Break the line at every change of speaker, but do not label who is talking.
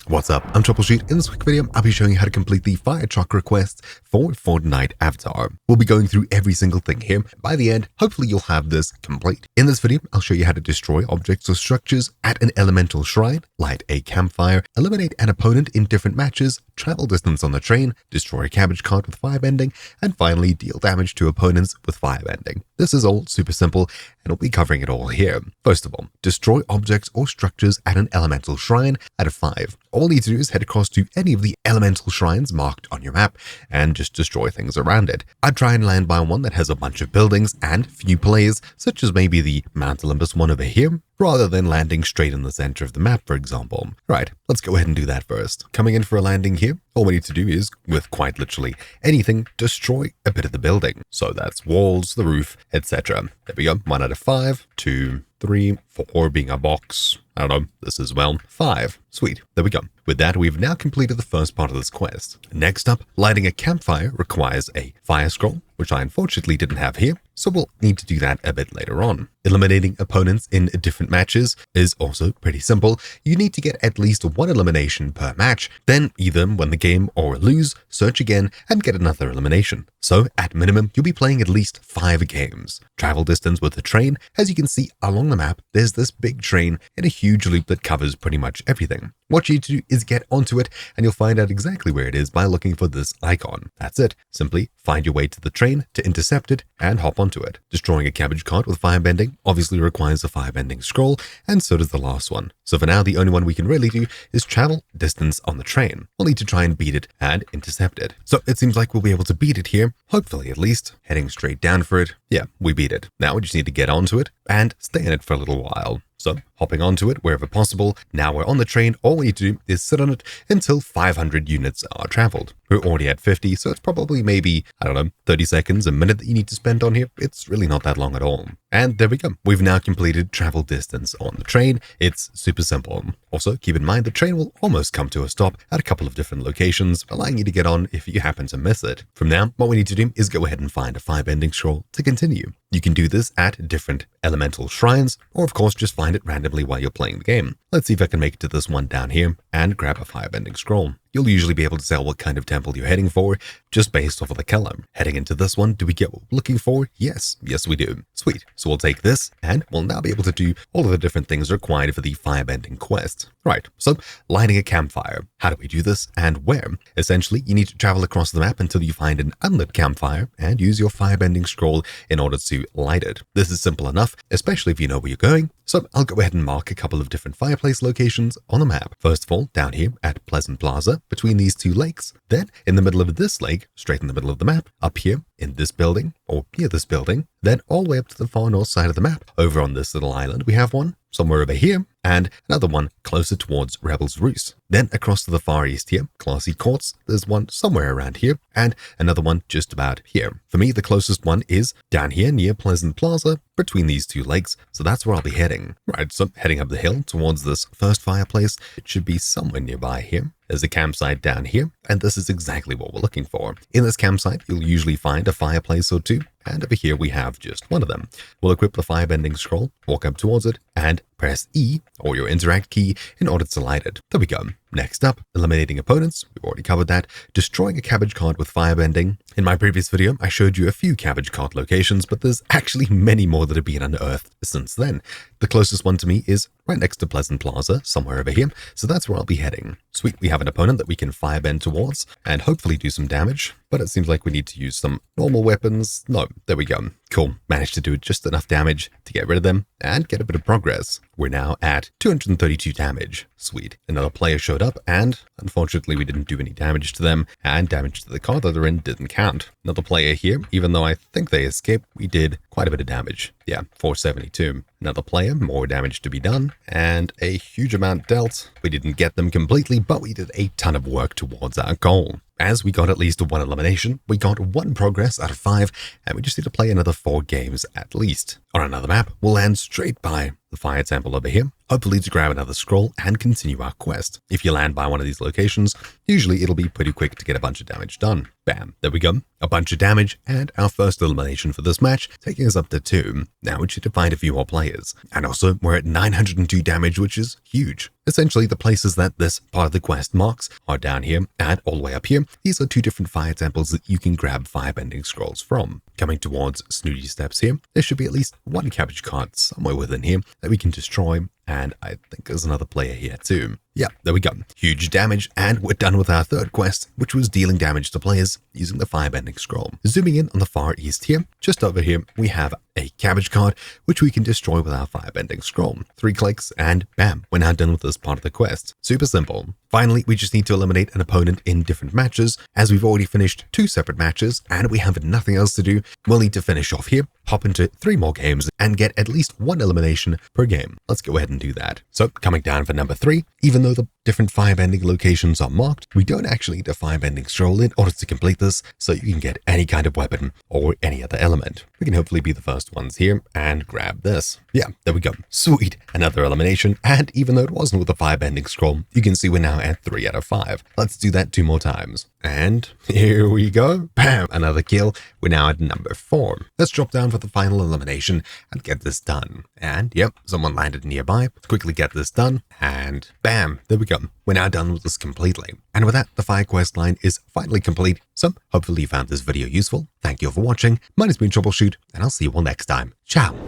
What's up? I'm Troubleshoot. In this quick video, I'll be showing you how to complete the fire truck request for Fortnite Avatar. We'll be going through every single thing here. By the end, hopefully you'll have this complete. In this video, I'll show you how to destroy objects or structures at an elemental shrine, light a campfire, eliminate an opponent in different matches, travel distance on the train, destroy a cabbage cart with firebending, and finally deal damage to opponents with firebending. This is all super simple, and we'll be covering it all here. First of all, destroy objects or structures at an elemental shrine out of 5. All you need to do is head across to any of the elemental shrines marked on your map and just destroy things around it. I'd try and land by one that has a bunch of buildings and few players, such as maybe the Mount Olympus one over here, rather than landing straight in the center of the map, for example. Right, let's go ahead and do that first. Coming in for a landing here, all we need to do is, with quite literally anything, destroy a bit of the building. So that's walls, the roof, etc. There we go, 1 out of 5, 2, 3, 4 being a box. I don't know, this as well. 5. Sweet. There we go. With that, we've now completed the first part of this quest. Next up, lighting a campfire requires a fire scroll, which I unfortunately didn't have here, so we'll need to do that a bit later on. Eliminating opponents in different matches is also pretty simple. You need to get at least 1 elimination per match, then either win the game or lose, search again, and get another elimination. So at minimum, you'll be playing at least 5 games. Travel distance with the train. As you can see along the map, there's this big train in a huge loop that covers pretty much everything. What you need to do is get onto it, and you'll find out exactly where it is by looking for this icon. That's it. Simply find your way to the train to intercept it and hop onto it. Destroying a cabbage cart with firebending obviously requires a firebending scroll, and so does the last one. So for now, the only one we can really do is travel distance on the train. We'll need to try and beat it and intercept it. So it seems like we'll be able to beat it here, hopefully at least. Heading straight down for it. Yeah, we beat it. Now we just need to get onto it and stay in it for a little while. So, hopping onto it wherever possible. Now we're on the train, all we need to do is sit on it until 500 units are traveled. We're already at 50, so it's probably maybe, 30 seconds, a minute that you need to spend on here. It's really not that long at all. And there we go. We've now completed travel distance on the train. It's super simple. Also, keep in mind the train will almost come to a stop at a couple of different locations, allowing you to get on if you happen to miss it. From now, what we need to do is go ahead and find a firebending scroll to continue. You can do this at different elemental shrines, or of course just find it randomly while you're playing the game. Let's see if I can make it to this one down here and grab a firebending scroll. You'll usually be able to tell what kind of temple you're heading for just based off of the color. Heading into this one, do we get what we're looking for? Yes, we do. Sweet. So we'll take this and we'll now be able to do all of the different things required for the firebending quest. Right, so lighting a campfire. How do we do this and where? Essentially, you need to travel across the map until you find an unlit campfire and use your firebending scroll in order to light it. This is simple enough, especially if you know where you're going. So I'll go ahead and mark a couple of different fireplace locations on the map. First of all, down here at Pleasant Plaza, between these 2 lakes. Then in the middle of this lake, straight in the middle of the map, up here in this building, or near this building. Then all the way up to the far north side of the map. Over on this little island, we have one somewhere over here, and another one closer towards Rebel's Roost. Then across to the far east here, Classy Courts, there's one somewhere around here, and another one just about here. For me, the closest one is down here near Pleasant Plaza, between these 2 lakes, so that's where I'll be heading. Right, so heading up the hill towards this first fireplace, it should be somewhere nearby here. There's a campsite down here, and this is exactly what we're looking for. In this campsite, you'll usually find a fireplace or 2, and over here we have just one of them. We'll equip the firebending scroll, walk up towards it, and press E, or your interact key, in order to light it. There we go. Next up, eliminating opponents. We've already covered that. Destroying a cabbage cart with firebending. In my previous video, I showed you a few cabbage cart locations, but there's actually many more that have been unearthed since then. The closest one to me is right next to Pleasant Plaza, somewhere over here, so that's where I'll be heading. Sweet, we have an opponent that we can firebend towards and hopefully do some damage, but it seems like we need to use some normal weapons. No, there we go. Cool, managed to do just enough damage to get rid of them and get a bit of progress. We're now at 232 damage. Sweet. Another player showed up and unfortunately we didn't do any damage to them, and damage to the car that they're in didn't count. Another player here, even though I think they escaped, we did quite a bit of damage. Yeah, 472. Another player, more damage to be done, and a huge amount dealt. We didn't get them completely, but we did a ton of work towards our goal. As we got at least 1 elimination, we got 1 progress out of 5, and we just need to play another 4 games at least. On another map, we'll land straight by the fire temple over here, hopefully to grab another scroll and continue our quest. If you land by one of these locations, usually it'll be pretty quick to get a bunch of damage done. Bam, there we go. A bunch of damage and our first elimination for this match, taking us up to 2. Now we need to find a few more players. And also, we're at 902 damage, which is huge. Essentially, the places that this part of the quest marks are down here and all the way up here. These are 2 different fire temples that you can grab firebending scrolls from. Coming towards Snooty Steps here, there should be at least 1 cabbage cart somewhere within here that we can destroy, and I think there's another player here too. Yeah, there we go. Huge damage, and we're done with our 3rd quest, which was dealing damage to players using the firebending scroll. Zooming in on the far east here, just over here, we have a cabbage cart, which we can destroy with our firebending scroll. 3 clicks, and bam, we're now done with this part of the quest. Super simple. Finally, we just need to eliminate an opponent in different matches, as we've already finished 2 separate matches, and we have nothing else to do. We'll need to finish off here, hop into 3 more games, and get at least 1 elimination per game. Let's go ahead and do that. So, coming down for number 3, even though the different firebending locations are marked, we don't actually need a firebending scroll in order to complete this, so you can get any kind of weapon or any other element. We can hopefully be the first ones here and grab this. Yeah, there we go. Sweet. Another elimination, and even though it wasn't with a firebending scroll, you can see we're now at 3 out of 5. Let's do that 2 more times. And here we go. Bam! Another kill. We're now at number 4. Let's drop down for the final elimination and get this done. And yep, someone landed nearby. Let's quickly get this done. And bam! There we go. We're now done with this completely. And with that, the fire quest line is finally complete. So hopefully you found this video useful. Thank you all for watching. Mine has been Troubleshoot, and I'll see you all next time. Ciao!